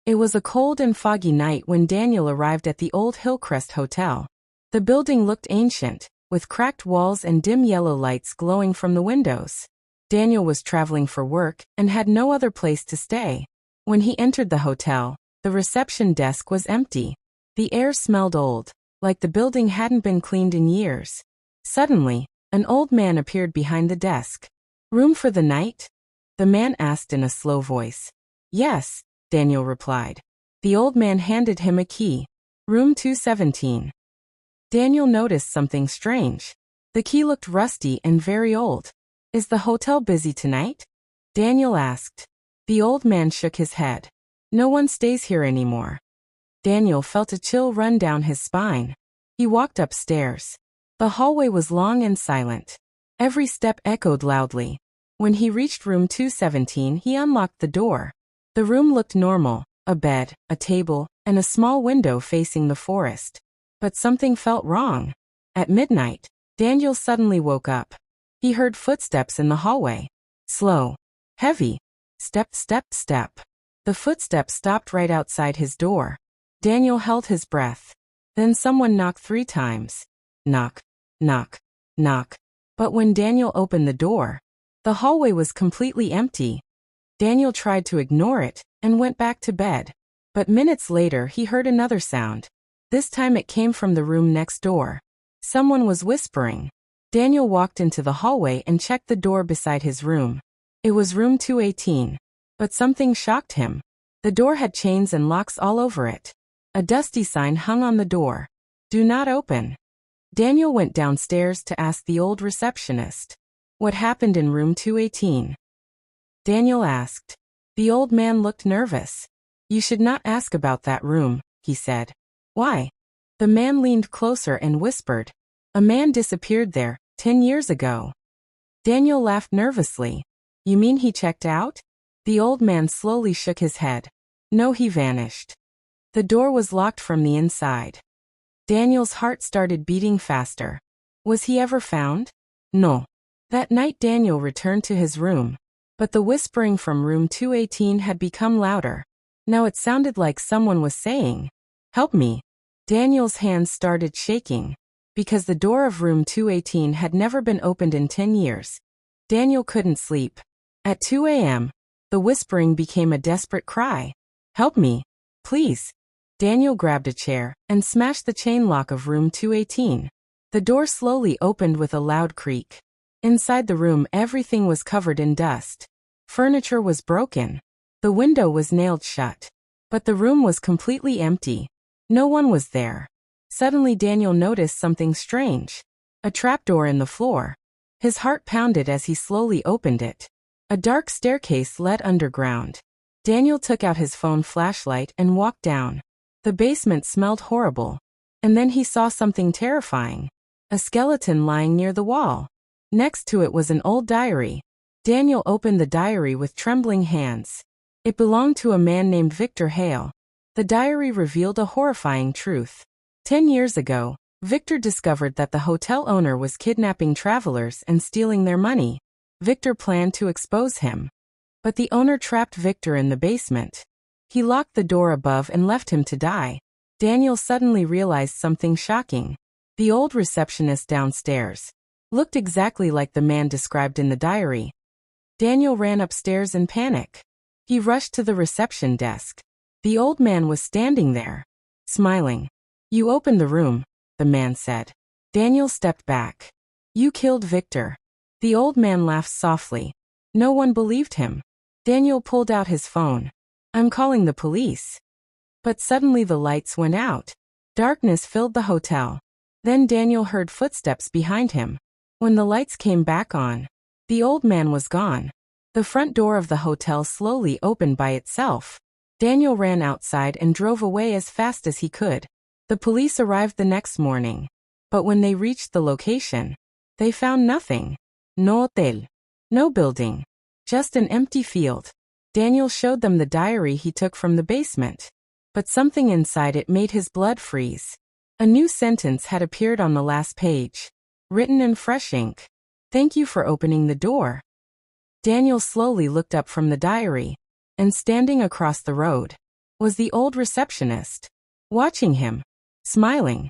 It was a cold and foggy night when Daniel arrived at the old Hillcrest Hotel. The building looked ancient, with cracked walls and dim yellow lights glowing from the windows. Daniel was traveling for work and had no other place to stay. When he entered the hotel, the reception desk was empty. The air smelled old, like the building hadn't been cleaned in years. Suddenly, an old man appeared behind the desk. "Room for the night?" the man asked in a slow voice. "Yes," Daniel replied. The old man handed him a key. "Room 217. Daniel noticed something strange. The key looked rusty and very old. "Is the hotel busy tonight?" Daniel asked. The old man shook his head. "No one stays here anymore." Daniel felt a chill run down his spine. He walked upstairs. The hallway was long and silent. Every step echoed loudly. When he reached room 217, he unlocked the door. The room looked normal, a bed, a table, and a small window facing the forest. But something felt wrong. At midnight, Daniel suddenly woke up. He heard footsteps in the hallway. Slow. Heavy. Step, step, step. The footsteps stopped right outside his door. Daniel held his breath. Then someone knocked 3 times. Knock, knock, knock. But when Daniel opened the door, the hallway was completely empty. Daniel tried to ignore it and went back to bed. But minutes later he heard another sound. This time it came from the room next door. Someone was whispering. Daniel walked into the hallway and checked the door beside his room. It was room 218. But something shocked him. The door had chains and locks all over it. A dusty sign hung on the door. "Do not open." Daniel went downstairs to ask the old receptionist. "What happened in room 218? Daniel asked. The old man looked nervous. "You should not ask about that room," he said. "Why?" The man leaned closer and whispered. "A man disappeared there 10 years ago." Daniel laughed nervously. "You mean he checked out?" The old man slowly shook his head. "No, he vanished. The door was locked from the inside." Daniel's heart started beating faster. Was he ever found? No. That night Daniel returned to his room. But the whispering from room 218 had become louder. Now it sounded like someone was saying, "Help me." Daniel's hands started shaking. Because the door of room 218 had never been opened in 10 years. Daniel couldn't sleep. At 2 a.m., the whispering became a desperate cry. "Help me, please." Daniel grabbed a chair and smashed the chain lock of room 218. The door slowly opened with a loud creak. Inside the room everything was covered in dust. Furniture was broken. The window was nailed shut. But the room was completely empty. No one was there. Suddenly Daniel noticed something strange. A trapdoor in the floor. His heart pounded as he slowly opened it. A dark staircase led underground. Daniel took out his phone flashlight and walked down. The basement smelled horrible. And then he saw something terrifying. A skeleton lying near the wall. Next to it was an old diary. Daniel opened the diary with trembling hands. It belonged to a man named Victor Hale. The diary revealed a horrifying truth. 10 years ago, Victor discovered that the hotel owner was kidnapping travelers and stealing their money. Victor planned to expose him. But the owner trapped Victor in the basement. He locked the door above and left him to die. Daniel suddenly realized something shocking. The old receptionist downstairs looked exactly like the man described in the diary. Daniel ran upstairs in panic. He rushed to the reception desk. The old man was standing there, smiling. "You opened the room," the man said. Daniel stepped back. "You killed Victor." The old man laughed softly. No one believed him. Daniel pulled out his phone. "I'm calling the police." But suddenly the lights went out. Darkness filled the hotel. Then Daniel heard footsteps behind him. When the lights came back on, the old man was gone. The front door of the hotel slowly opened by itself. Daniel ran outside and drove away as fast as he could. The police arrived the next morning. But when they reached the location, they found nothing. No hotel. No building. Just an empty field. Daniel showed them the diary he took from the basement. But something inside it made his blood freeze. A new sentence had appeared on the last page. Written in fresh ink. "Thank you for opening the door." Daniel slowly looked up from the diary. And standing across the road, was the old receptionist, watching him, smiling.